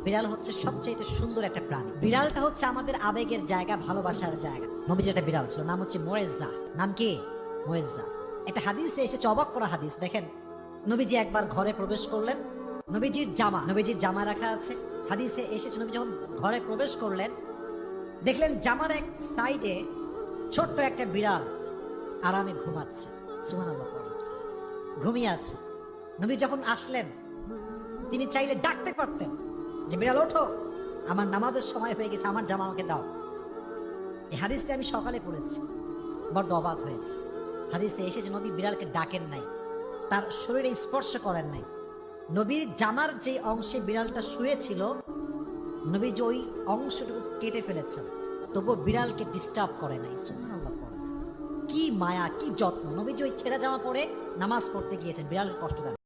বিড়াল হচ্ছে সবচেয়ে সুন্দর একটা প্রাণী। বিড়ালটা হচ্ছে আমাদের আবেগের জায়গা, ভালোবাসার জায়গা। নবীজির একটা বিড়াল ছিল, নাম হচ্ছে মুয়েজ্জা। নাম কি? মুয়েজ্জা। একটা হাদিসে এসেছে, অবাক করা হাদিস। দেখেন, নবীজি একবার ঘরে প্রবেশ করলেন, নবীজির জামা রাখা আছে। হাদিসে এসেছে, নবী যখন ঘরে প্রবেশ করলেন, দেখলেন জামার এক সাইডে ছোট্ট একটা বিড়াল আরামে ঘুমাচ্ছে। সুবহানাল্লাহ, ঘুমিয়ে আছে। নবী যখন আসলেন, তিনি চাইলে ডাকতে পারতেন যে বিড়াল ওঠো, আমার নামাজের সময় হয়ে গেছে, আমার জামা আমাকে দাও। এই হাদিসটা আমি সকালে পড়েছি, বড্ড অবাক হয়েছে। হাদিসে এসেছে নবী বিড়ালকে ডাকেন নাই, তার শরীরে স্পর্শ করেন নাই। নবীর জামার যে অংশে বিড়ালটা শুয়েছিল, নবী যে ওই অংশটুকু কেটে ফেলেছেন, তবুও বিড়ালকে ডিস্টার্ব করে নাই। সুবহানাল্লাহ, কি মায়া, কি যত্ন! নবী যে ওই ছেঁড়া জামা পরে নামাজ পড়তে গিয়েছেন, বিড়ালের কষ্ট দেন।